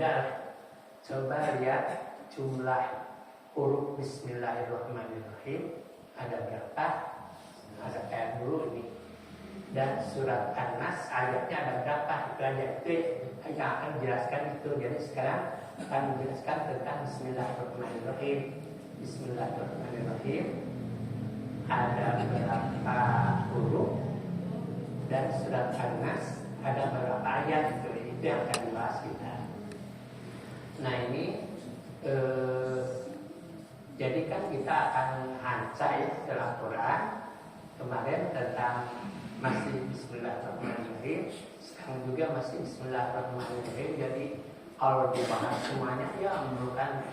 beda. Coba lihat jumlah huruf Bismillahirrahmanirrahim ada berapa? Ada kayak dulu ini. Dan surat An-Nas ayatnya ada berapa? Itu aja, itu yang akan dijelaskan itu. Jadi sekarang akan menjelaskan tentang Bismillahirrahmanirrahim. Bismillahirrahmanirrahim ada berapa huruf, dan surat An-Nas ada berapa ayat. Itu yang akan dibahas kita. Nah ini jadi kan kita akan hancur ya dalam Quran kemarin tentang masih Bismillahirrahmanirrahim, sekarang juga masih Bismillahirrahmanirrahim. Jadi kalau dibahas semuanya ya memerlukan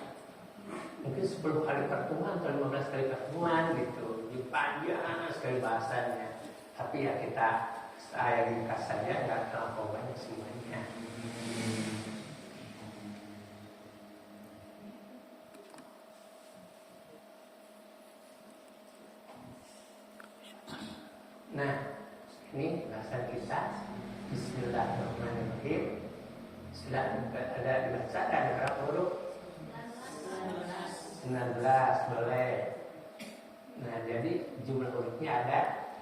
mungkin 10 kali pertemuan atau 15 kali pertemuan gitu, panjang sekali bahasannya. Tapi ya kita saya ringkas saja, nggak terlalu banyak semuanya. Nah, ini bahasan kita Bismillahirrahmanirrahim. Sudah ada dibaca, ada berapa huruf? 19, boleh. Nah, jadi jumlah hurufnya ada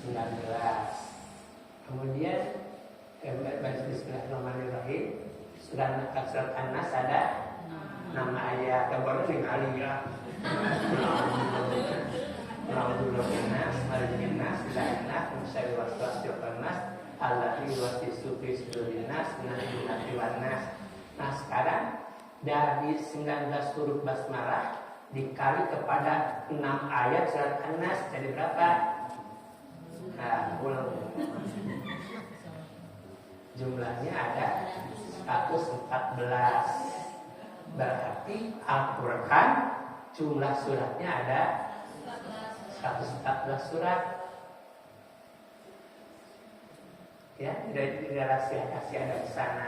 19. Kemudian Bismillahirrahmanirrahim. Surat An-Nas ada 6 ayat. Yang baru sekali ya. Alhamdulillah, Marinas, Ilahinas, Musyari waswas Yohanas, Allahi wasisu fi sudurinas, Minati wanas. Nah sekarang dari 19 huruf basmalah dikali kepada 6 ayat surat An-Nas jadi berapa? Nah, jumlahnya ada 114. Berarti Al-Quran jumlah suratnya ada 114 surat. Ya, tidak rahasia kasih ada di sana.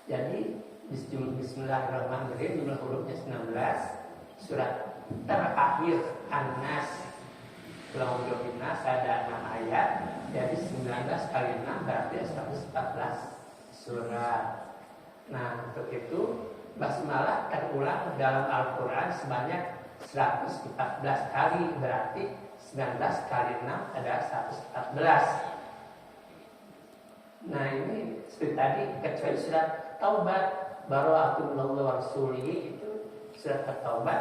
Jadi Bismillahirrahmanirrahim jumlah hurufnya 19. Surat terakhir An-Nas ada 6 ayat. Jadi 19 kali 6 berarti 114 surat. Nah, untuk itu basmalah terulang dalam Al-Quran sebanyak 114 kali, berarti 19 kali 6 adalah 114. Nah ini seperti tadi, kecuali surat Taubat, Bara'atullah wa Rasulihi, itu surat Taubat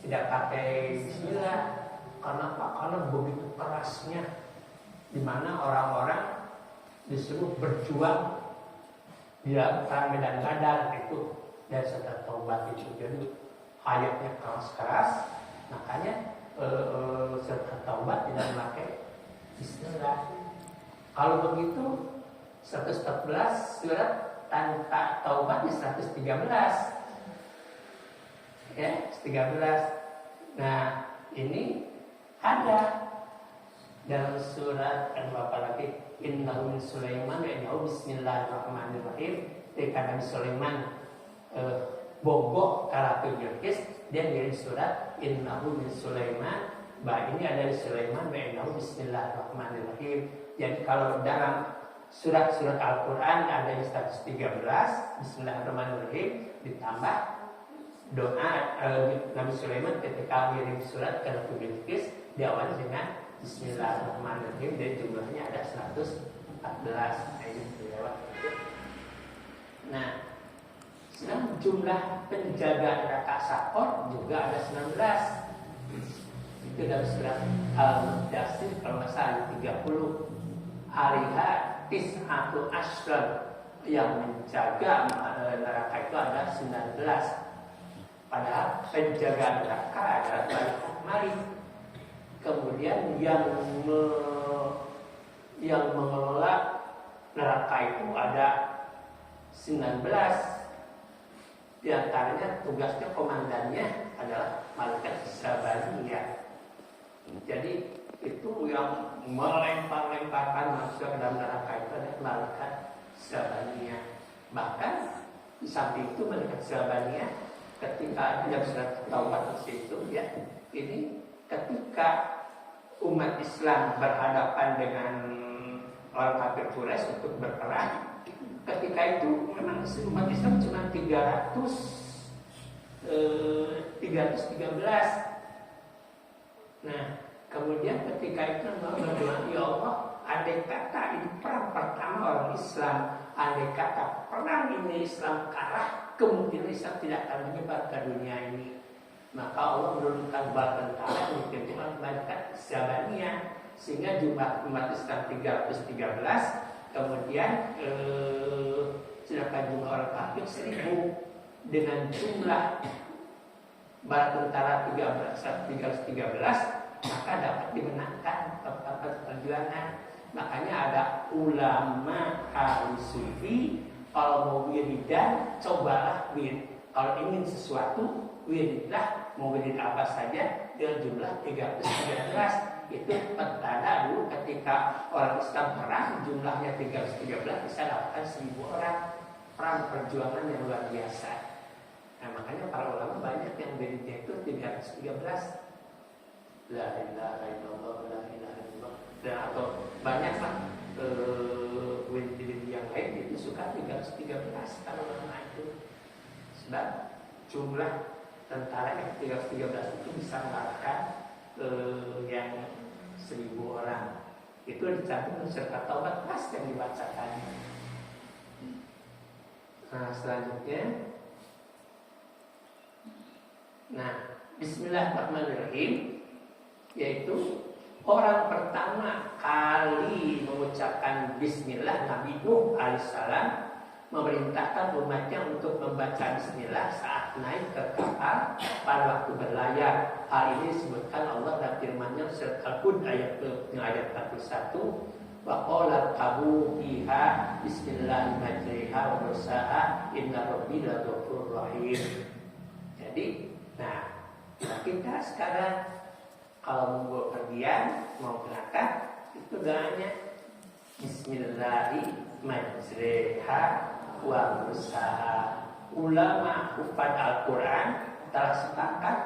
tidak pakai bismillah. Karena apa? Karena begitu kerasnya, dimana orang-orang disuruh berjuang di dalam medan badar itu dari surat Taubat itu. Jadi ayatnya keras-keras, makanya surat Taubat tidak memakai bismillah. Kalau begitu 114 surat tanpa Taubat di 113. Ya, 113. Nah, ini ada dalam surat apa lagi? Innahu min Sulaiman wa innahu bismillahirrahmanirrahim. Ketika Nabi Sulaiman bogoh karatu Bilqis, dia ngirim surat Innahu min Sulaiman. Ini ada di Sulaiman wa innahu bismillahirrahmanirrahim. Jadi kalau dalam surat-surat Al-Quran ada yang 113 Bismillahirrahmanirrahim, ditambah doa Nabi Sulaiman ketika ngirim surat ke Ratu Bilqis diawali dengan Bismillahirrahmanirrahim, dan jumlahnya ada 114. Nah, sedang jumlah penjaga rakaat sahur juga ada 19. Itu dalam surat Al-Mudaththir kalau nggak salah 30. Hariha tis'atu asyr, yang menjaga neraka itu ada 19. Padahal penjaga neraka adalah balik mari. Kemudian yang mengelola neraka itu ada 19. Di antaranya tugasnya komandannya adalah malaikat Israbaniyah. Jadi itu yang melempar-lemparkan manusia ke dalam neraka itu adalah malaikat Israbaniyah. Bahkan di samping itu malaikat Israbaniyah ketika ada surat Taubat itu ya, ini ketika umat Islam berhadapan dengan orang kafir Quraisy untuk berperang, ketika itu memang umat Islam cuma 313. Nah, kemudian ketika itu mereka berdoa, ya Allah, andai kata ini perang pertama orang Islam, andai kata perang ini Islam kalah, kemungkinan Islam tidak akan menyebar ke dunia ini. Maka Allah menurunkan bala tentara yang dipimpin malaikat Zabaniyah, sehingga jumlah umat Islam 313, kemudian sedangkan jumlah orang kafir 1000. Dengan jumlah bala tentara 313, maka dapat dimenangkan perjuangan. Makanya ada ulama ahli sufi, kalau mau wiridan cobalah wirid. Kalau ingin sesuatu wiridlah, mau wirid apa saja dengan jumlah 313. Itu pertanda dulu ketika orang Islam perang jumlahnya 313 bisa dapatkan 1000 orang. Perang perjuangan yang luar biasa. Nah, makanya para ulama banyak yang wiridnya itu 313. La ilaha illallah, la ilaha illallah. Dan atau banyak lah wirid yang lain itu suka 313 kalau ulama itu. Sebab jumlah tentara yang 313 itu bisa mengalahkan yang 1000 orang. Itu dicampur serta taubat pas yang dibacakannya. Nah, selanjutnya, Bismillahirrahmanirrahim, yaitu orang pertama kali mengucapkan Bismillah Nabi Nuh alaihissalam memerintahkan umatnya untuk membaca Bismillah saat naik ke kapal pada waktu berlayar. Hal ini disebutkan Allah dalam firman-Nya surat Al-Hud ayat 41. Wa qala tabu biha bismillahirrahmanirrahim wa mursaha inna rabbi laghafurur rahim. Jadi, kita sekarang kalau mau pergian, mau berangkat, itu doanya bismillahirrahmanirrahim wa mursaha. Ulama hufaz Al-Quran telah sepakat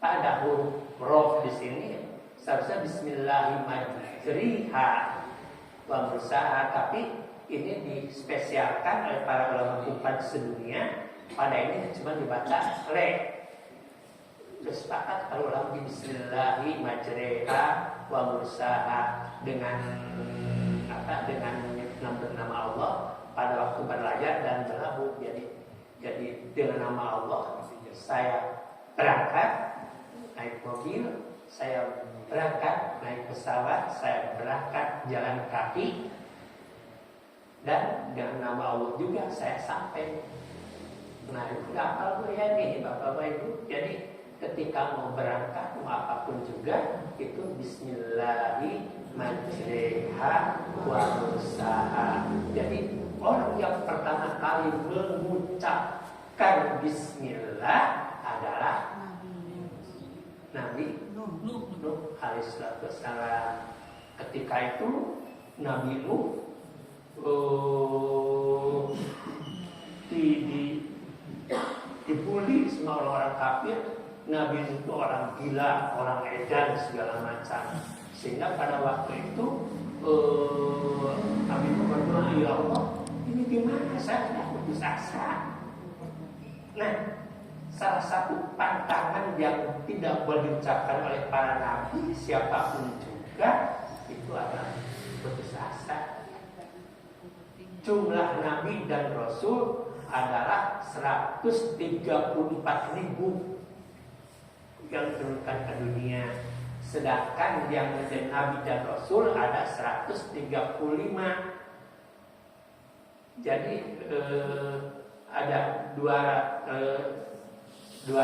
pada huruf roh di sini seharusnya bismillahirrahmanirrahim wa mursaha, tapi ini dispesialkan oleh para ulama hufaz sedunia. Pada ini cuma dibaca re. Sepakat kalau ulama di bismillahirrahmanirrahim wa mursaha dengan menyebut nama Allah pada waktu berlayar dan berlabuh. Jadi dengan nama Allah saya berangkat naik mobil, saya berangkat naik pesawat, saya berangkat jalan kaki, dan dengan nama Allah juga saya sampai. Nah, itu hafal ya nih Bapak Ibu. Jadi ketika mau berangkat mau apapun juga itu bismillahirrahmanirrahim wa mursaha. Jadi orang yang pertama kali mengucapkan bismillah adalah Nabi Nuh alaihissalam. Ketika itu Nabi Nuh dibully semua orang-orang kafir. Nabi itu orang gila, orang edan segala macam. Sehingga pada waktu itu Nabi itu berdoa, ya Allah, ini gimana saya tidak putus asa. Nah, salah satu pantangan yang tidak boleh diucapkan oleh para nabi siapapun juga itu adalah putus asa. Jumlah nabi dan rasul adalah 134.000 yang diturunkan ke dunia. Sedangkan yang menjadi nabi dan rasul ada 135. Jadi ada 238.000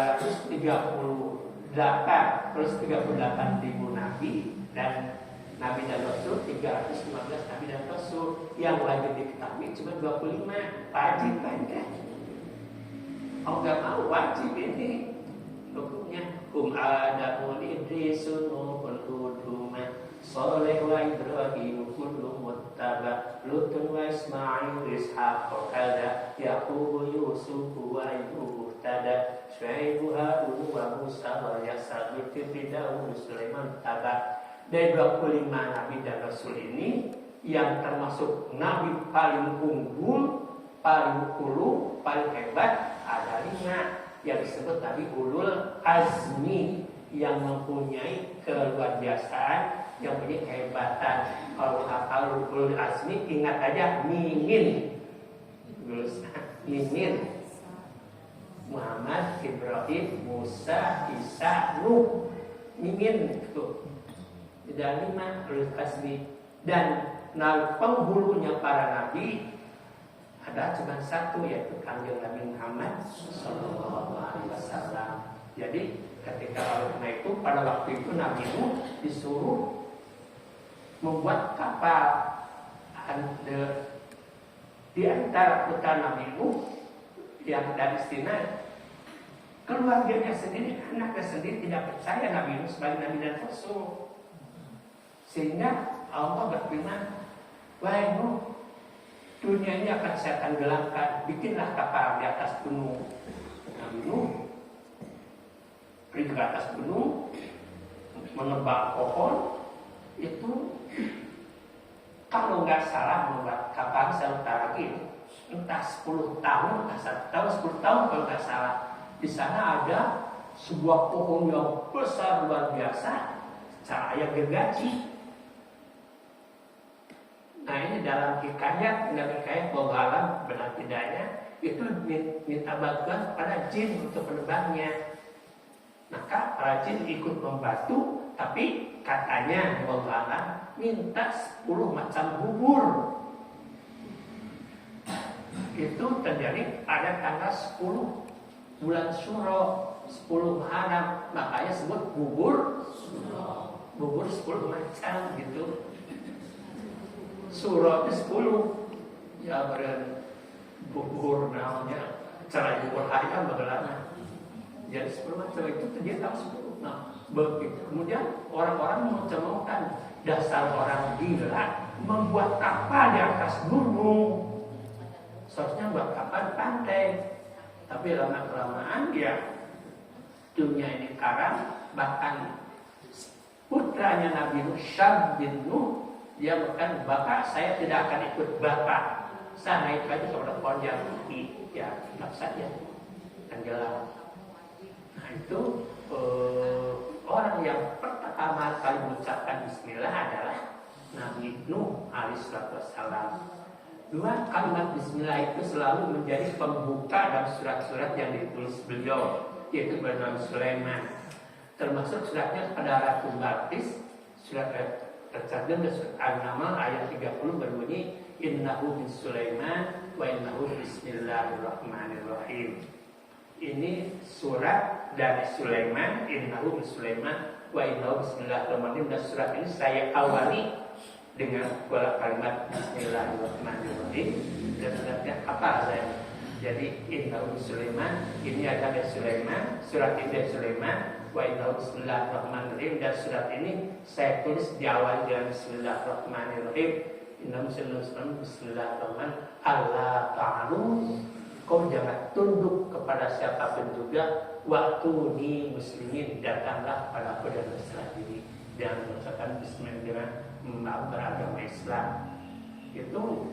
nabi dan nabi dan rasul 315 nabi dan rasul. Yang wajib diketahui cuma 25. Wajib kan? Oh, nggak mau wajib ini hukumnya. Adamun Idrisun Nuhun Huduma Soleh wa Ibrahim kullu muttaba Lutun wa Ismail Ishaq Kada Yaqub Yusuf wa Ayyub Tada Syaibu Harun wa Musa wa Yasa Zulkifli Daud Sulaiman Taba. Dari 25 nabi dan rasul ini yang termasuk nabi paling unggul, paling ulu, paling hebat ada 5 yang disebut nabi ulul azmi yang mempunyai keluar biasaan, yang punya kehebatan. Kalau hafal ulul azmi ingat aja Mimin, Mimin, Muhammad, Ibrahim, Musa, Isa, Nuh, Mimin itu. Ada 5 ulul azmi. Dan penghulunya para nabi ada cuma 1, yaitu kanjeng Nabi Muhammad Sallallahu Alaihi Wasallam. Jadi ketika karena itu pada waktu itu Nabi Nuh disuruh membuat kapal. Di antara putra Nabi Nuh yang dari Sinai, keluarganya sendiri, anaknya sendiri tidak percaya Nabi Nuh sebagai Nabi dan Rasul. Sehingga Allah berfirman, wahai Nuh, dunia ini akan saya tenggelamkan, bikinlah kapal di atas gunung. Nabi Nuh pergi ke atas gunung, menebang pohon. Itu kalau nggak salah membuat kapal sebentar lagi, entah 10 tahun, entah 1 tahun, 10 tahun kalau nggak salah. Di sana ada sebuah pohon yang besar luar biasa, cahaya gergaji. Nah ini dalam hikayat bahwa alam benar tidaknya itu minta bantuan pada jin untuk menebangnya. Maka para jin ikut membantu, tapi katanya bahwa alam minta 10 macam bubur. Itu terjadi pada tanggal 10 bulan Syuro, 10 Muharram, makanya sebut bubur. Bubur 10 macam gitu. Surah 10 ya beren bubur namanya cara bubur ayam bagaimana. Jadi 10 macam itu dia tahu 10. Nah begitu kemudian orang-orang mencemohkan dasar orang gila membuat kapal di atas gunung. Seharusnya buat kapal di pantai. Tapi lama kelamaan ya dunia ini karam. Bahkan putranya Nabi Nuh, Syam bin Nuh, dia berkata, bapak saya tidak akan ikut bapak. Saya naik lagi kepada pohon yang tinggi. Ya, tetap saja tenggelam. Nah itu orang yang pertama kali mengucapkan Bismillah adalah Nabi Nuh alaihissalam. 2 kalimat Bismillah itu selalu menjadi pembuka dalam surat-surat yang ditulis beliau, yaitu bernama Sulaiman. Termasuk suratnya pada Ratu Balqis, surat tercantum di surat An-Naml ayat 30 berbunyi innahu min Sulaiman wa innahu bismillahirrahmanirrahim. Ini surat dari Sulaiman, innahu min Sulaiman wa innahu bismillahirrahmanirrahim. Dan surat ini saya awali dengan kalimat bismillahirrahmanirrahim. Dan suratnya apa saya? Jadi innahu min Sulaiman, ini ada dari Sulaiman, surat ini dari Sulaiman. Wa innahu bismillahirrahmanirrahim. Dan surat ini saya tulis di awal dengan bismillahirrahmanirrahim. Innahu bismillahirrahmanirrahim. Allah ta'alu, kau jangan tunduk kepada siapapun juga. Waktu ni muslimin, datanglah pada aku dan berserah diri. Dan mengucapkan bismillah dengan beragama Islam. Itu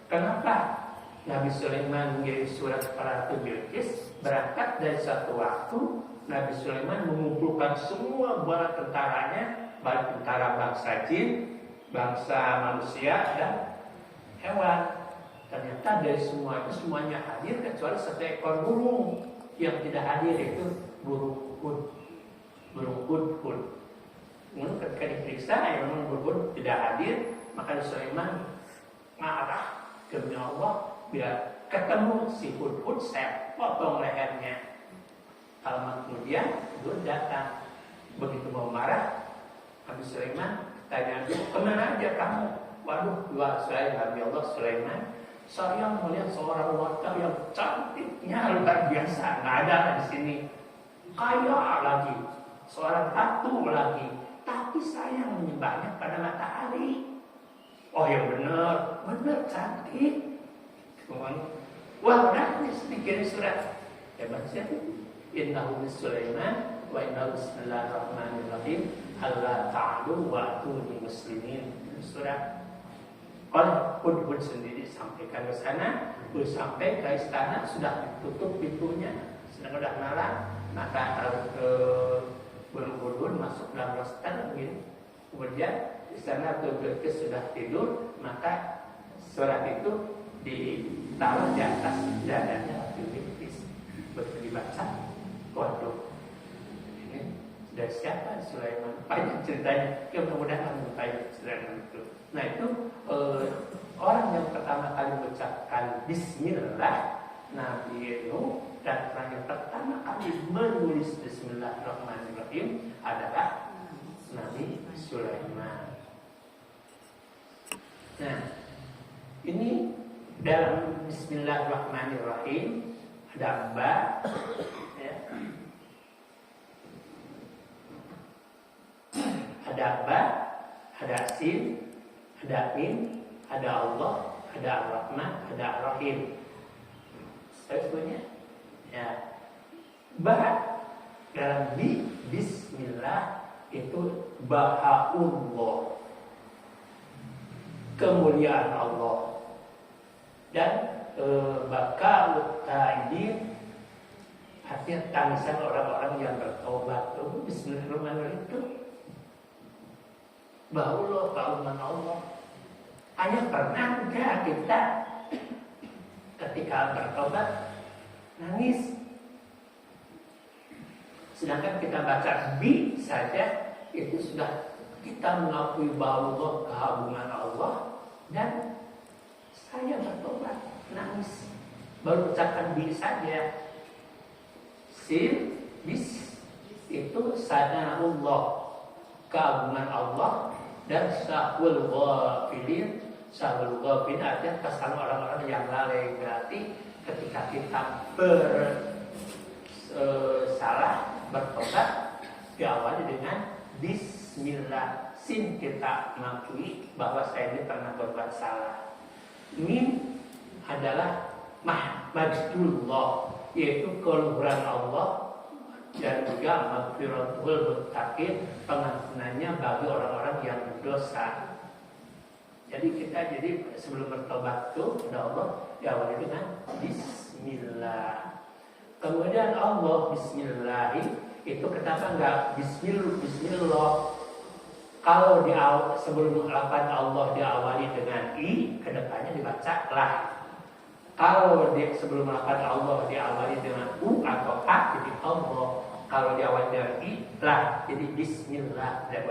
kenapa Nabi Sulaiman mengirim surat kepada Ratu Bilqis? Berangkat dari satu waktu Nabi Sulaiman mengumpulkan semua bala tentaranya, baik tentara bangsa jin, bangsa manusia, dan hewan. Ternyata dari semua itu semuanya hadir kecuali 1 ekor burung yang tidak hadir, itu burung hud. Burung hud. Namun ketika diperiksa memang burung hud tidak hadir, maka Nabi Sulaiman marah demi Allah, biar ketemu si hud saya potong lehernya. Lama kemudian Hud datang. Begitu mau marah, Nabi Sulaiman tanya dia, kemana aja kamu? Waduh, saya Nabi Allah Sulaiman, saya melihat seorang wanita yang cantiknya luar biasa, nggak ada di sini. Kaya lagi, seorang ratu lagi, tapi saya menyembahnya pada matahari. Oh ya benar cantik. Wah udah bikin surat. Hebat siapa? Innahu min Sulaiman wa innahu bismillahirrahmanirrahim. Allah ta'alu wa atuni muslimin. surat oleh Hudhud sendiri sampaikan ke sana, sampai ke istana sudah ditutup pintunya, sedang sudah malam, maka Hudhud masuk dalam roster begini. Kemudian istana Bilqis sudah tidur, maka surat itu ditaruh di atas dadanya Bilqis. Begitu dibaca, waduh, ini dari siapa? Sulaiman. Banyak ceritanya, mudah-mudahan banyak Sulaiman itu. Nah itu orang yang pertama kali mengucapkan Bismillah, Nabi Nuh, dan orang yang pertama kali menulis Bismillahirrahmanirrahim adalah Nabi Sulaiman. Nah, ini dalam Bismillahirrahmanirrahim ada ba, ya. Ada ba, ada sin, ada mim, ada Allah, ada Ar-Rahman, ada Ar-Rahim. Sebetulnya, ya, ba dalam Bismillah itu Bahaullah, kemuliaan Allah, dan Baka'ut Ta'idin, artinya tangisan orang-orang yang bertobat. Bismillahirrahmanirrahim itu Bahaullah, keagungan Allah. Hanya pernah enggak kita ketika bertobat nangis? Sedangkan kita baca bi saja itu sudah kita mengakui bahwa keagungan Allah dan saya bertobat, nangis. Baru ucapkan bi saja. Sin, bis itu sana'ullah, keagungan Allah, dan sahwul ghafilin. Sahwul ghafilin artinya kesalahan orang-orang yang lalai. Berarti ketika kita salah bertobat diawali dengan Bismillah. Sin kita mengakui bahwa saya ini pernah berbuat salah. Mim adalah Majdullah, yaitu keluhuran Allah, dan juga maghfiratul muttaqin, pengampunannya bagi orang-orang yang berdosa. Jadi kita sebelum bertobat itu kepada Allah diawali dengan Bismillah. Kemudian Allah Bismillah itu kenapa enggak Bismillah? Kalau sebelum lafaz Allah diawali dengan i, kedepannya dibaca lah. Kalau sebelum lafaz Allah diawali dengan u atau a, jadi Allah. Kalau diawali dengan i, lah, jadi Bismillah. Dari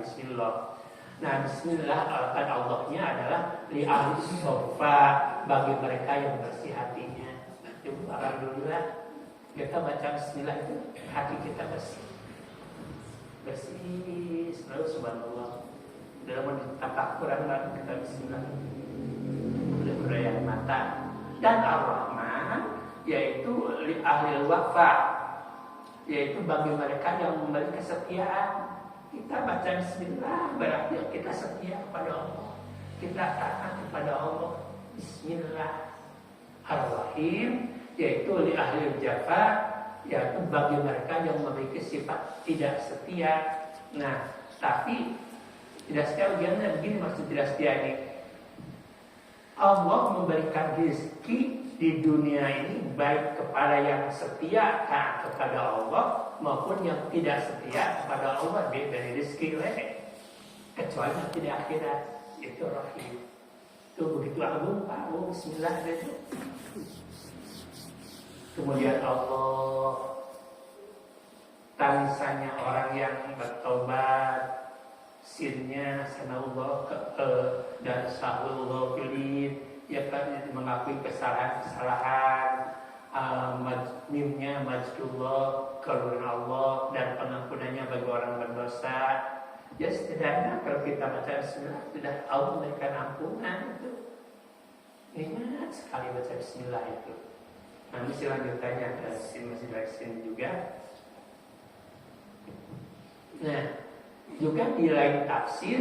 Bismillah. Nah, Bismillah lafaz Allahnya adalah li ahli sofa, bagi mereka yang bersih hatinya. Itu alhamdulillah kita baca Bismillah itu hati kita bersih, selalu subhanallah. Dalam tafakkuran kita Bismillah boleh berayak mata. Dan Ar-Rahman yaitu li ahli wafa, yaitu bagi mereka yang memberi kesetiaan. Kita baca Bismillah berarti kita setia kepada Allah, kita taat kepada Allah. Bismillah. Ar-Rahim yaitu li ahli jafa, yaitu bagi mereka yang memiliki sifat tidak setia. Nah, tapi tidak setia begini maksud tidak setia ini. Allah memberikan rezeki di dunia ini baik kepada yang setia taat kepada Allah maupun yang tidak setia kepada Allah, dari rezeki kecuali yang tidak akhirat. Itu Rahim. Itu begitu agung Pak. Bismillah itu. Kemudian Allah, tangisannya orang yang bertobat, sinnya sanallah dan sahulullah pilih, ya kan, mengakui kesalahan, mimnya majdullah, keluhuran Allah, dan pengampunannya bagi orang berdosa. Ya setidaknya kalau kita baca Bismillah sudah Allah memberikan ampunan itu. Nikmat sekali baca Bismillah itu. Nanti selanjutnya ada masih dari sini juga. Nah, juga di lain tafsir,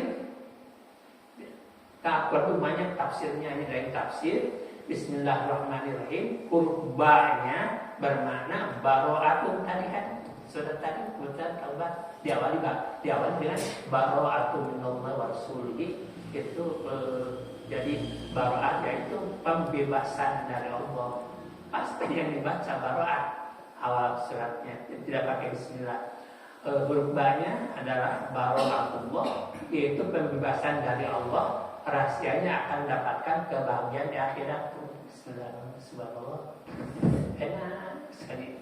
tak banyak tafsirnya. Ini lain tafsir Bismillahirrahmanirrahim, huruf ba-nya bermakna baro'atun tadi kan. Sudah tadi bukan taubat. diawali dengan bara'atu minallahi wa rasulihi, itu jadi bara'at yaitu pembebasan dari Allah. Pasti yang dibaca bara'at awal suratnya, tidak pakai bismillah. Huruf ba-nya adalah bara'atullah, yaitu pembebasan dari Allah. Rahasianya akan dapatkan kebahagiaan di akhirat. Bismillahirrahmanirrahim. Enak sekali,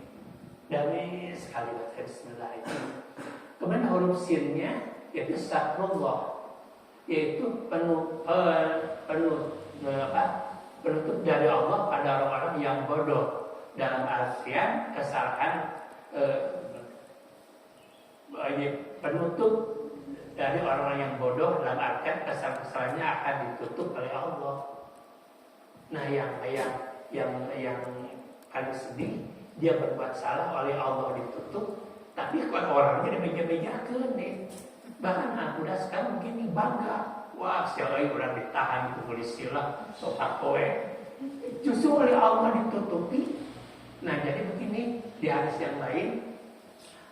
damai sekali baca bismillah itu. Kemudian huruf sinnya yaitu satrullah, yaitu penutup dari Allah pada orang-orang yang bodoh, dalam artian kesalahan, penutup dari orang-orang yang bodoh dalam artian kesalahan-kesalahannya akan ditutup oleh Allah. Nah, yang paling sedih, dia berbuat salah oleh Allah ditutup, tapi kalau orangnya dibeja-bejakeun nih. Bahkan anak muda sekarang begini bangga, wah siapa orang ditahan di polisi lah, sopak kowe. Justru oleh Allah ditutupi. Nah, jadi begini, di hadis yang lain,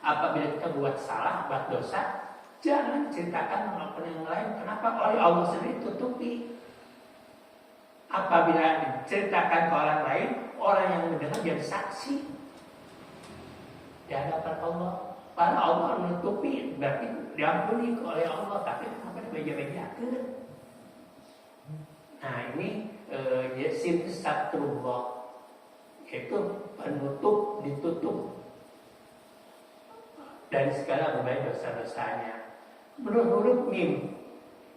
apabila kita buat salah, buat dosa, jangan ceritakan orang yang lain. Kenapa? Oleh Allah sendiri tutupi. Apabila diceritakan ke orang lain, orang yang mendengar jadi saksi di hadapan Allah. Para Allah menutupi, berarti diampuni oleh Allah, tapi kenapa dibeja-bejakeun? Nah, ini sintesatrullah, yaitu penutup, ditutup dari segala berbagai dosa-dosanya. Menurut huruf mim,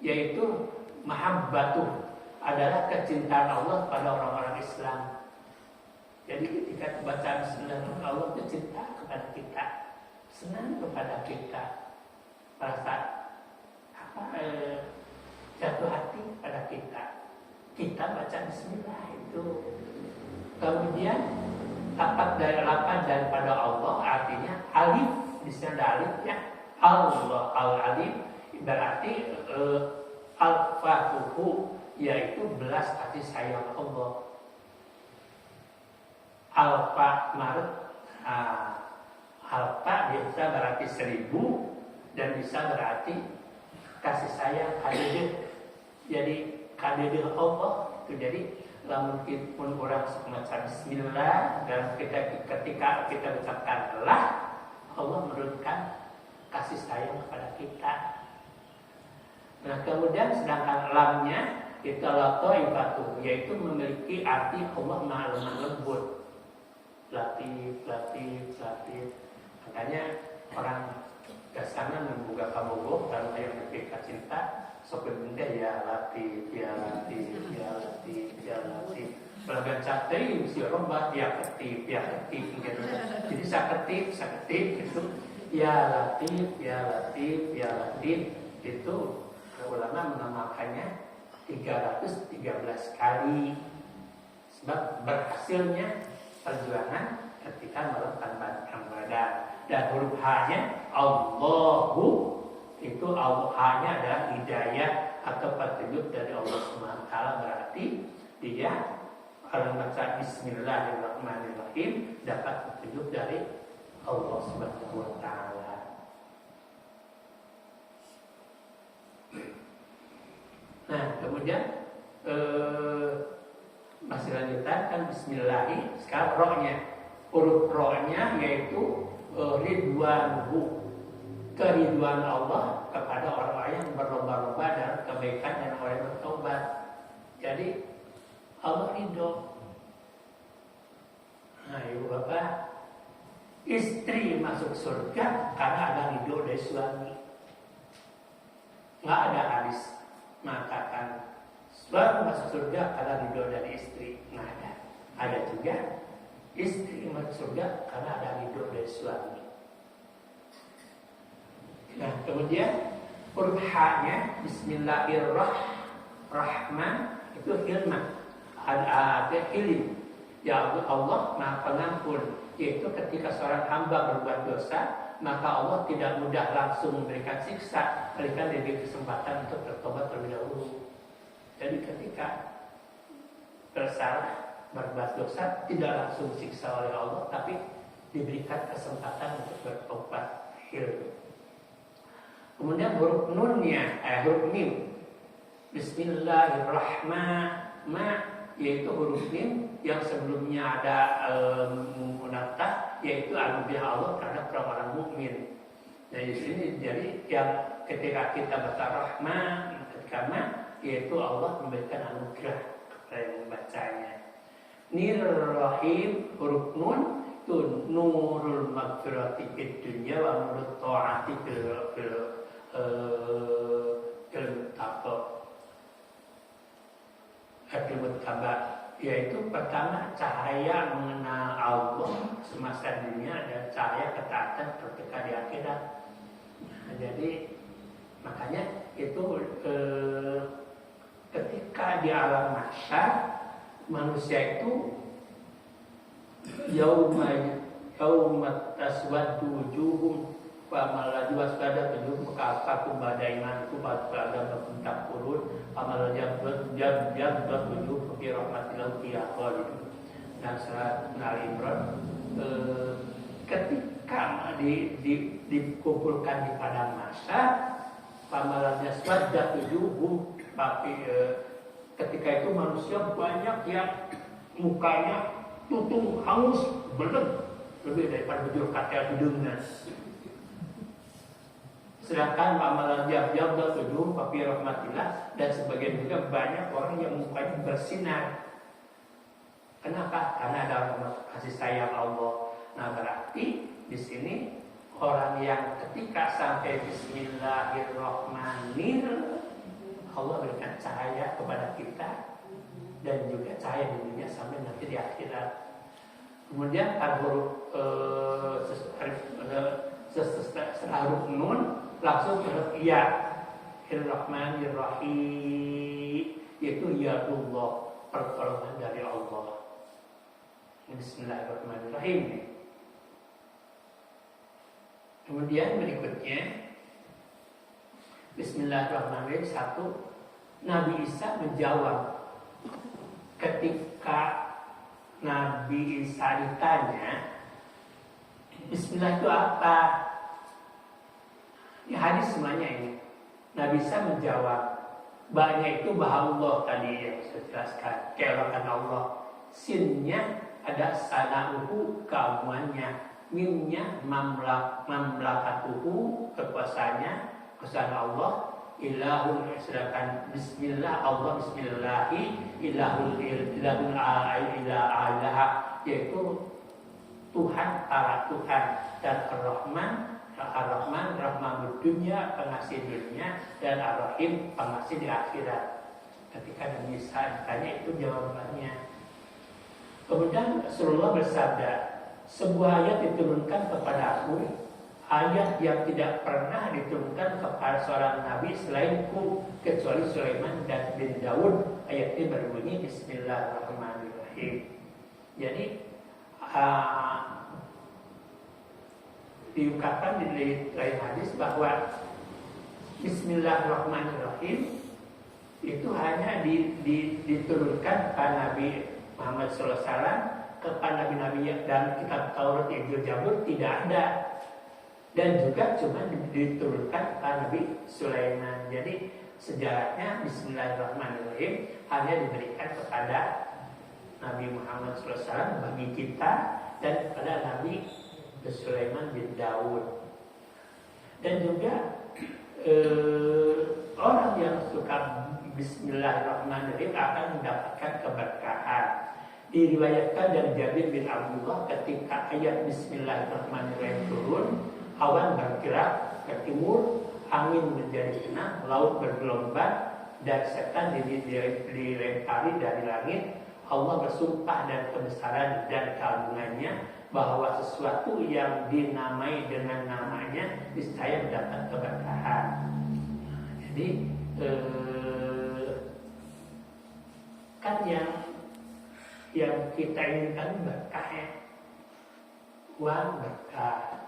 yaitu mahabbatuh, adalah kecintaan Allah pada orang-orang Islam. Jadi ketika baca bismillah, Allah itu cinta kepada kita, senang kepada kita, merasa jatuh hati pada kita. Kita baca bismillah itu. Kemudian lapan daripada Allah, artinya alif, di sini ada alif ya. Allah al-alif berarti al-fatuhu, yaitu belas kasih sayang Allah. Alfa Maret, alfa bisa berarti 1000 dan bisa berarti kasih sayang kadedeh. Jadi kadedeh Allah itu, jadi mungkin orang semacam bismillah, dan ketika kita ucapkan lah, Allah menurunkan kasih sayang kepada kita. Nah, kemudian sedangkan lamnya itu lataifatu, yaitu memiliki arti Allah maha lemah lembut, latif. Makanya orang kesana membuka kamu kalau yang ketika cinta sok benda ya latif. Pelanggan catering si rombat ya ketip gitu. Jadi saketip itu ya latif itu ulama menamakannya 313 kali, sebab berhasilnya perjuangan ketika melakukan ibadah. Dan huruf H-nya Allahu, itu H-nya adalah hidayah atau petunjuk dari Allah Subhanahu wa taala, berarti dia kalau baca bismillahirrahmanirrahim dapat petunjuk dari Allah Subhanahu wa taala. Nah, kemudian masih lanjutan kan bismillahi. Sekarang rohnya, huruf rohnya yaitu ridwanuhu, keriduan Allah kepada orang-orang yang berlomba-lomba dalam kebaikan dan orang yang bertobat. Jadi Allah ridho. Nah, ibu bapak, istri masuk surga karena ada ridho dari suami. Nggak ada hadis mengatakan suami masuk surga karena ridho dari istri. Nggak ada. Ada juga istri masuk surga karena ada ridho dari suami. Nah, kemudian huruf H-nya bismillahirrahman itu hilmah, ada hilim. Ya Allah maha pengampun, yaitu ketika seorang hamba berbuat dosa, maka Allah tidak mudah langsung memberikan siksa, berikan diberi kesempatan untuk bertobat terlebih dahulu. Jadi ketika bersalah, berbuat dosa, tidak langsung siksa oleh Allah, tapi diberikan kesempatan untuk bertobat. Kemudian huruf nunnya, huruf mim. Bismillahirrahmanirrahim, yaitu huruf mim yang sebelumnya ada munatah, yaitu anugerah Allah terhadap orang-orang mukmin. Jadi di sini jadi yang ketika kita baca Rahman, ketika yaitu Allah memberikan anugerah kepada yang membacanya. Nirrahim, huruf nun itu nurul maghfirati fid dunya wa nurut ta'ati fil muttaba, yaitu pertama cahaya mengenal Allah semasa dunia dan cahaya ketaatan ketika di akhirat. Nah, jadi makanya itu ketika di alam mahsyar manusia itu yauma taswaddu wujuhum wa malaju waspada wujuhum ka'afakum ba'da imanikum ba'da bentak kurun amal jam wujuh fi rahmatillah fi aqwalihim. Dan surat Al-Imran ketika dikumpulkan di padang mahsyar pamalanya swadda wujuhum, tapi ketika itu manusia banyak yang mukanya tutung hangus belum lebih daripada bujur katil hidungnya. Sedangkan amalan jam-jam dan tujuh papi rahmatillah, dan sebagian juga banyak orang yang mukanya bersinar. Kenapa? Karena ada kasih sayang Allah. Nah, berarti di sini orang yang ketika sampai Bismillahirrahmanirrahim, Allah berikan cahaya kepada kita dan juga cahaya di dunia sampai nanti di akhirat. Kemudian huruf huruf nun langsung huruf ya, Rahmanirrahim, yaitu ya Allah, pertolongan dari Allah. Bismillahirrahmanirrahim. Kemudian berikutnya Bismillahirrahmanirrahim. Satu, Nabi Isa menjawab ketika Nabi Isa ditanya Bismillah itu apa? Ini hadis semuanya ini. Nabi Isa menjawab, ba-nya itu bah Allah tadi yang saya jelaskan, keelokan Allah. Sinnya ada sana'uhu, keagungannya. Mimnya mamlakatuhu, kekuasaannya, kekuasaan Allah. Ilahul, sedangkan Bismillah, Allah Bismillahi, ilahul ilaha, yaitu Tuhan para Tuhan, dan Ar-Rahman, Rahman dunia, pengasih dunia, dan Ar-Rahim, pengasih di akhirat. Ketika Nabi Isa ditanya, itu jawabannya. Kemudian Rasulullah bersabda, sebuah ayat diturunkan kepada aku, ayat yang tidak pernah diturunkan kepada seorang nabi selainku kecuali Sulaiman dan bin Daud. Ayat ini berbunyi Bismillahirrahmanirrahim. Jadi diungkapkan di lain hadis bahwa Bismillahirrahmanirrahim itu hanya diturunkan kepada Nabi Muhammad SAW, kepada nabi-nabi dan kitab Taurat, Injil, Zabur tidak ada. Dan juga cuma diturunkan kepada Nabi Sulaiman. Jadi sejarahnya Bismillahirrahmanirrahim hanya diberikan kepada Nabi Muhammad SAW bagi kita dan kepada Nabi Sulaiman bin Daud. Dan juga orang yang suka Bismillahirrahmanirrahim akan mendapatkan keberkahan. Diriwayatkan dari Jabir bin Abdullah ketika ayat Bismillahirrahmanirrahim turun, awan bergerak ke timur, angin menjadi tenang, laut bergelombang, dan setan dilempari dari langit. Allah bersumpah dan kebesaran dan keagungannya bahwa sesuatu yang dinamai dengan namanya niscaya mendapat keberkahan. Jadi kan yang kita inginkan berkah ya, uang berkah,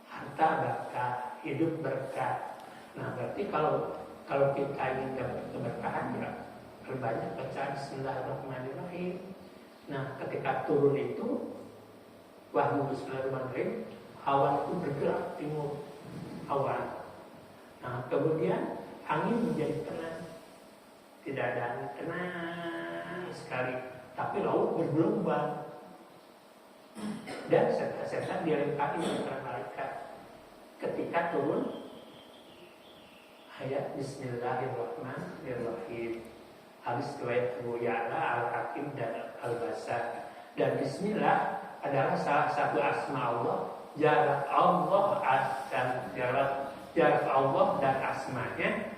harta berkah, hidup berkah. Nah, berarti kalau kita ingin dapat keberkahan ya perbanyak baca Bismillahirrahmanirrahim. Nah, ketika turun itu wahyu Bismillahirrahmanirrahim, awan itu bergerak timur, awan Nah, kemudian angin menjadi tenang, tidak ada angin, tenang sekali, tapi laut bergelombang. Dan setan dilempari oleh malaikat ketika turun ayat Bismillahirrahmanirrahim. Hadis riwayat Abu Ya'la, Al-Hakim dan Al-Bazzar. Dan Bismillah adalah salah satu asma Allah. Jarak Allah dan jarak Allah dan asmanya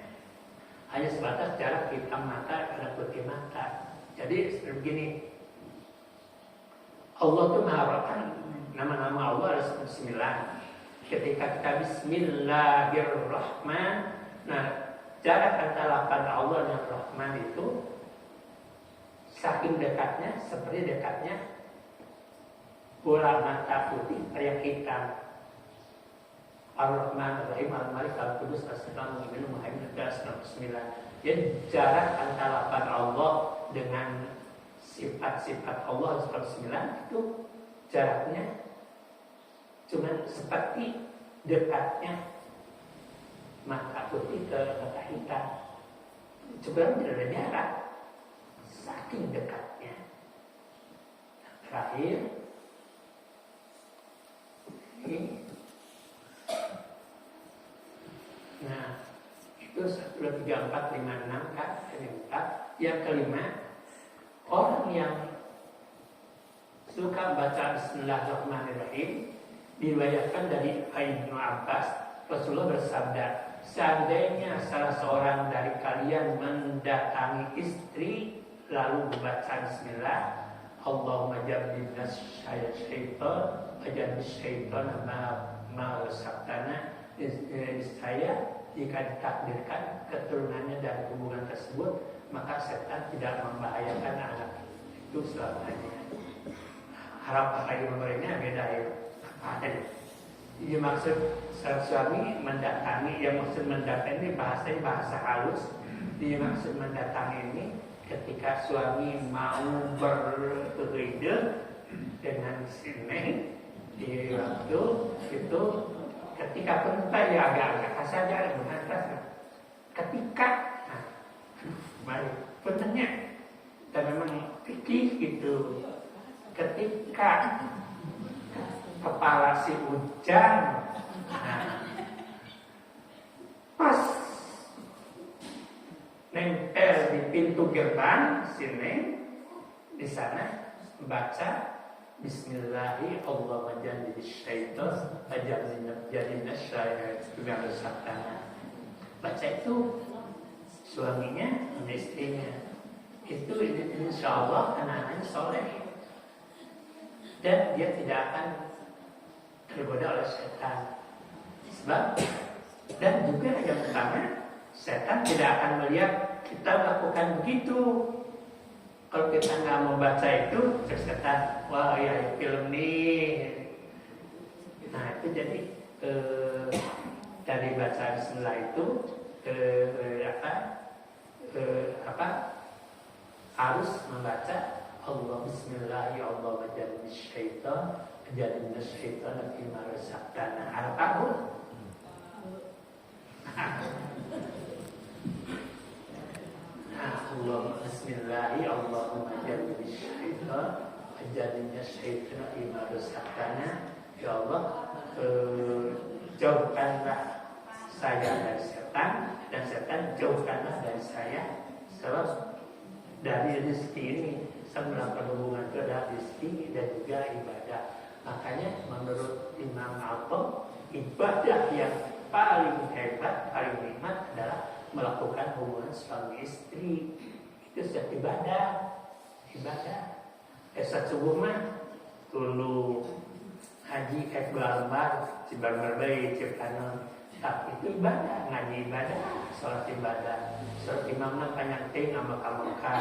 hanya sebatas jarak hitam mata pada putih mata. Jadi begini, Allah itu mengharapkan nama-nama Allah ada 9. Ketika kita Bismillahirrahman, nah jarak antara lafaz Allah dan Rahman itu saking dekatnya, seperti dekatnya bola mata putih yang hitam. Ar-Rahman, Ar-Rahim, Al-Malik, Al-Qudus, As-Salam, Al-Mu'min, Al-Muhaimin, Al-9. Jadi jarak antara lafaz Allah dengan sifat-sifat Allah 9 itu jaraknya cuma seperti dekatnya mata putih ke mata hitam. Sebenarnya tidak ada jarak, saking dekatnya. Terakhir ini, nah itu 1, 2, 3, 4, 5, 6 kan, ini 4. Yang kelima, orang yang suka baca Bismillahirrahmanirrahim, diriwayatkan dari Ibnu Abbas, Rasulullah bersabda, seandainya salah seorang dari kalian mendatangi istri lalu membaca Bismillah, Allahumma jannibna syaitan wajannib syaitan ma razaqtana, saya jika ditakdirkan keturunannya dari hubungan tersebut, maka setan tidak membahayakan anak itu selamanya. Harap mereka beda ya. Ini maksud suami mendatangi, yang maksud mendatangi ini bahasa halus. Ini maksud mendatangi ini ketika suami mau berhidup dengan si Neng di waktu itu, ketika pentas ya agak kasar aja, bukan kasar. Ketika baik pentingnya dan memang fikih gitu, ketika kepala si Ujang pas nempel di pintu gerbang sini, di sana baca Bismillahirrahmanirrahim, Allahumma jannibna syaitan wajannibna syaitan. Baca itu suaminya dan istrinya, itu insya Allah anak-anaknya soleh dan dia tidak akan tergoda oleh setan. Sebab dan juga yang pertama, setan tidak akan melihat kita melakukan begitu. Kalau kita nggak mau baca itu, terus setan, wah ya film nih. Nah itu jadi dari baca Bismillah itu harus membaca Allah Bismillah ya Allah wajannibna syaitan wajannibna syaitan fima razaqtana. Harap aku. Allah Bismillah ya Allah wajannibna syaitan wajannibna syaitan fima razaqtana. Ya Allah, jauhkanlah saya dari setan dan setan jauhkanlah dari saya. Sebab dari rezeki ini, saya melakukan hubungan itu adalah rezeki dan juga ibadah. Makanya menurut Imam Atta, ibadah yang paling hebat, paling nikmat adalah melakukan hubungan suami istri. Itu sudah ibadah. Saat subuh mah tulu haji kayak gambar, cibar bayi, cipanon. Tapi itu ibadah, ngaji ibadah, sholat ibadah. Sholat imamnya panjang sama Mekah.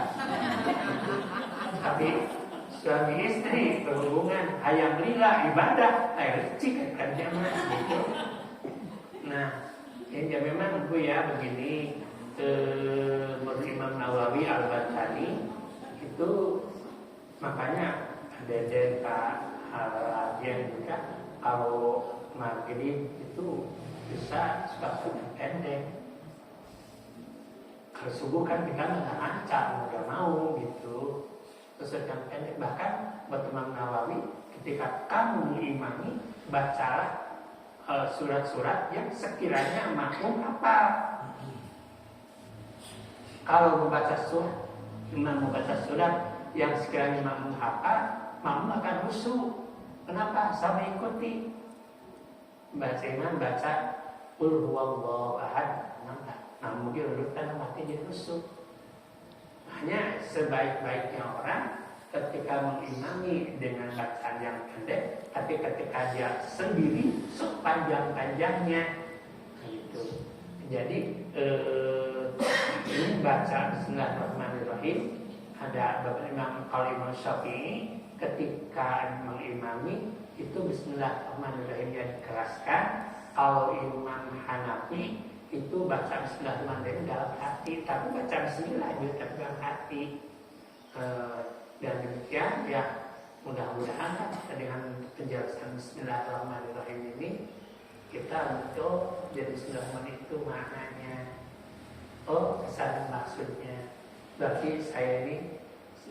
Tapi suami istri berhubungan, hayang lila ibadah, rezeki kan jamaah gitu. Nah, ya memang Bu ya begini, menurut Imam Nawawi Al-Batani itu makanya ada Pak Al-Adian juga kalau maghrib itu bisa suatu yang pendek. Kalau subuh kan kita nggak ngancam, nggak mau gitu. Terus yang pendek, bahkan buat Imam Nawawi ketika kamu mengimami, bacalah surat-surat yang sekiranya makmum hafal. Kalau membaca surat, imam membaca surat yang sekiranya makmum hafal, makmum akan khusyuk. Kenapa? Sama ikuti. Baca imam baca qul huwallahu ahad, namun dia duduk dalam hati jadi khusyuk. Hanya sebaik-baiknya orang ketika mengimami dengan bacaan yang pendek, tapi ketika dia sendiri sepanjang-panjangnya gitu. Jadi ini baca Bismillahirrahmanirrahim. Ada beberapa imam, kalau Imam Syafi'i ketika mengimami itu Bismillahirrahmanirrahim yang dikeraskan. Kalau Imam Hanafi itu baca Bismillahirrahmanirrahim dalam hati, tapi baca Bismillah juga dalam hati. Dan demikian ya, mudah-mudahan dengan penjelasan Bismillahirrahmanirrahim ini kita betul jadi Bismillahirrahmanirrahim itu maknanya, oh pesan maksudnya. Berarti saya ini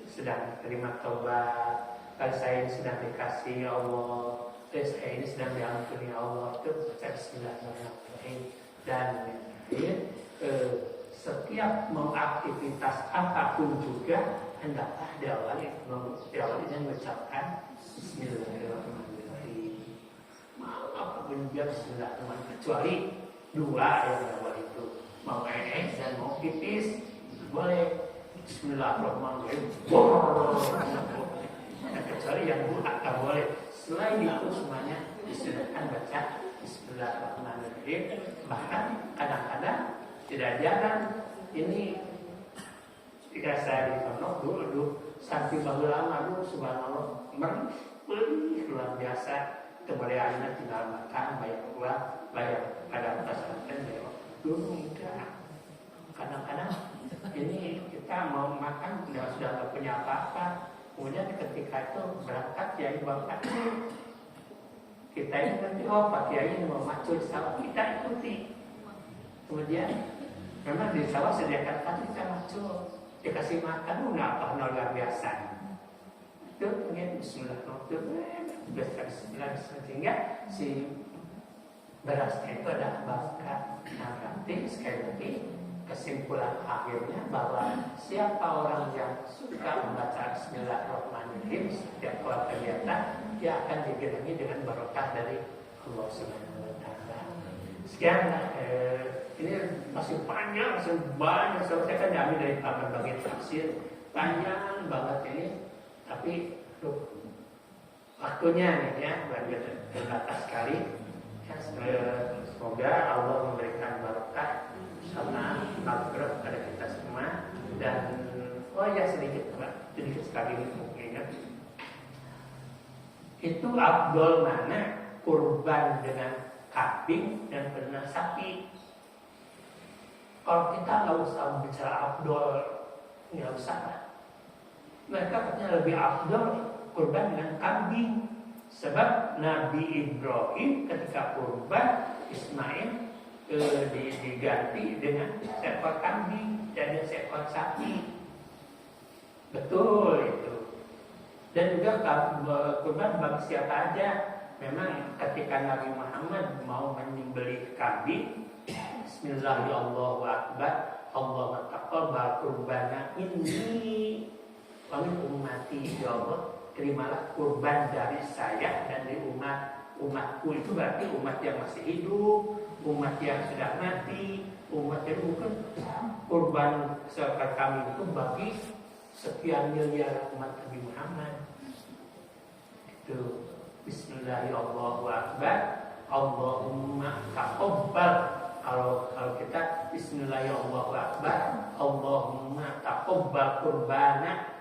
sedang terima taubat, kalau saya ini sedang dikasihi Allah, saya ini sedang diampuni Allah, itu baca Bismillahirrahmanirrahim. Dan setiap mau aktivitas apapun juga hendaklah diawali dengan mengucapkan Bismillahirrahmanirrahim. Mau apapun juga Bismillahirrahmanirrahim, kecuali dua yang awal itu, mau dan mau pipis boleh Bismillahirrahmanirrahim. Kecuali yang dua tak boleh. Selain itu semuanya disunahkan baca Bismillahirrahmanirrahim. Bahkan kadang-kadang tidak jarang ini jika saya di pondok dulu sampai lama dulu subhanallah luar biasa. Kemudian akhirnya tinggal makan, bayar uang, bayar pada pesantren, bayar dulu enggak. Kadang-kadang ini kita mau makan sudah nggak punya apa-apa. Kemudian ketika itu berangkat kiai bawa macul, kita ini nanti Pak Kiai mau macul sawah, kita ikuti. Kemudian memang di sawah sediakan tadi kita macul, dikasih makan apa luar biasa. Itu mungkin Bismillahirrahmanirrahim, Bismillah, sehingga si berasnya itu adalah bakat. Nah berarti sekali lagi kesimpulan akhirnya bahwa siapa orang yang suka membaca Bismillahirrahmanirrahim setiap kegiatan, dia akan digerangi dengan barokah dari Allah Subhanahu wa Ta'ala. Sekian, ini masih panjang, masih banyak. Saya kan diambil dari bagian tafsir, panjang banget ini, tapi waktunya nih ya, terbatas sekali. Ya, semoga Allah memberikan barokah sama maghfirah pada kita semua. Dan oh ya sedikit sekali ini ingat, itu afdol mana kurban dengan kambing dan benar sapi. Kalau kita nggak usah bicara afdol, nggak usah lah. Mereka katanya lebih afdol kurban dengan kambing, sebab Nabi Ibrahim ketika kurban Ismail diganti dengan seekor kambing dan seekor sapi. Betul itu. Dan juga kurban bagi siapa aja. Memang ketika Nabi Muhammad mau menyembelih kambing, Bismillahirrahmanirrahim, Allahumma taqabbal qurbana inni wa min ummati, ya Allah, terimalah kurban dari saya dan dari umatku. Itu berarti umat yang masih hidup, umat yang sudah mati, umat yang bukan. Kurban seekor kambing itu bagi sekian miliar umat Nabi Muhammad. Itu Bismillahirrahmanirrahim, Allahumma taqabbal. Kalau kita Bismillahirrahmanirrahim, Allahumma taqabbal qurbana,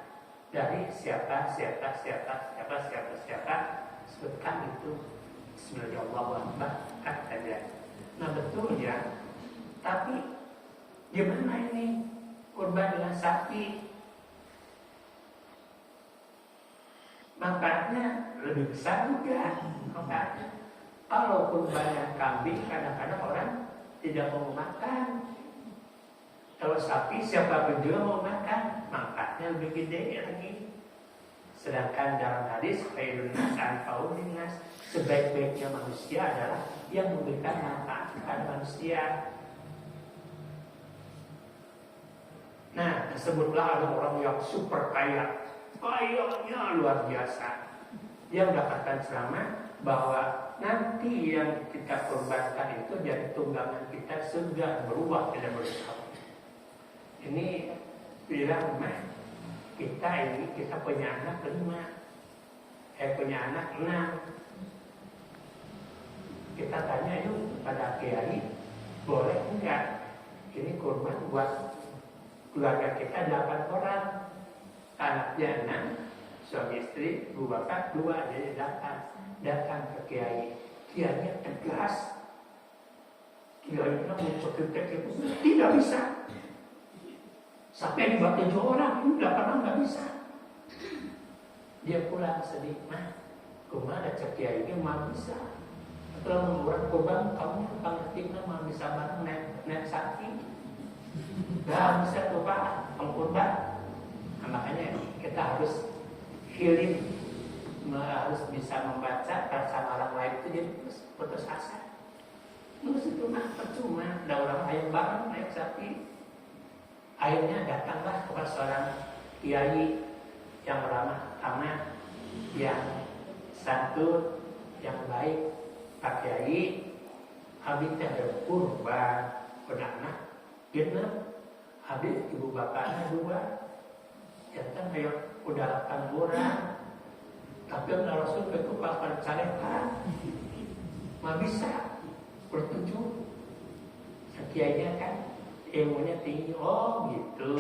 dari siapa sebutkan itu Bismillahirrahmanirrahim saja. Nah betul ya. Tapi gimana ini kurban dengan sapi? Manfaatnya lebih besar juga manfaatnya. Kalau kurban kambing kadang-kadang orang tidak mau makan. Kalau sapi siapa pun juga mau makan, mangkatnya lebih gede lagi. Sedangkan dalam hadis khairun nas anfa'un linnas, sebaik-baiknya manusia adalah yang memberikan manfaat kepada manusia. Nah, disebutlah ada orang yang super kaya, kayanya luar biasa. Dia mendapatkan ceramah bahwa nanti yang kita korbankan itu jadi tunggangan kita surga, berubah tidak bersalah. Ini bilang, kita punya anak 5, punya anak 6. Kita tanya yuk pada kiai, boleh enggak ini kurban buat keluarga kita 8 orang, anaknya 6, suami istri, 2 bapak 2, jadi 8. Datang ke kiai, kiainya tegas. Kiai bilang tidak bisa. Sampai dibuat 7 orang, 8 orang nggak bisa. Dia pulang sedih, kumah ada cek kiai ini mah bisa. Kalau membuat kurban kamu pengertiannya mah bisa bareng naik sapi. Nggak bisa tuh pak, kurban. Nah, makanya kita harus healing, harus bisa membaca perasaan orang lain itu jadi putus asa. Terus itu percuma, ada orang ayam bareng naik sapi. Akhirnya datanglah kepada seorang kiai yang ramah tamah, yang santun, yang baik. Pak Kiai, habis ada kurban, anak, genap, habis ibu bapaknya 2, jantan kayak udah 8 orang, tapi udah Rasul itu papan carekan, nggak bisa bertujuh. Kiainya kan ilmunya tinggi, oh gitu.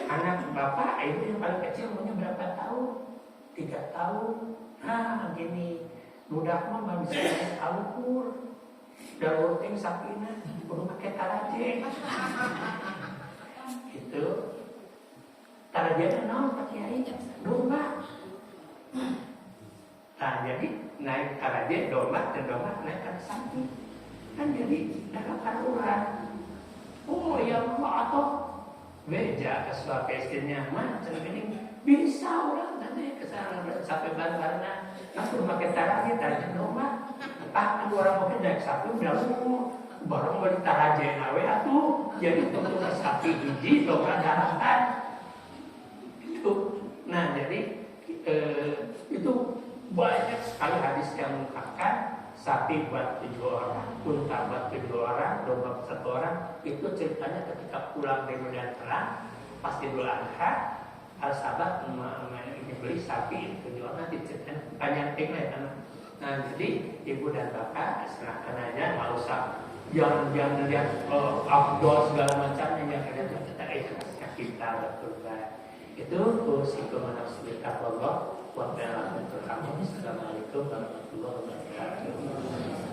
Anak bapak itu yang paling kecil umurnya berapa tahun? 3 tahun. Nah gini, budak mah bisa pakai alukur, dan urting sapina, perlu pakai taraje. Gitu. Tarajenya naon Pak Kiai? Domba. Nah jadi naik taraje domba dan domba naikkan sapi. Kan jadi 8 orang. Oh ya Allah, atau beja ke suami istrinya macam ini bisa orang nanti kesana sampai bareng-bareng. Aku pakai taraje domba. Pak orang mungkin naik sapi udah barang beli taraje nawe atuh. Jadi untuk sapi hiji domba daratan. Itu. Nah jadi itu banyak sekali hadis yang mengungkapkan sapi buat 7 orang, unta buat 7 orang, domba 1 orang. Itu ceritanya ketika pulang dari Medan Terang, pas Idul Adha, sahabat ini beli sapi 7 orang, nanti ceritanya banyak tinggal. Nah jadi ibu dan bapak serahkan aja, nggak usah jangan lihat outdoor segala macamnya, yang ada tuh kita ikhlasnya kita berkurban. Itu usikum anasibika Allah wa ta'ala. Assalamualaikum warahmatullahi wabarakatuh.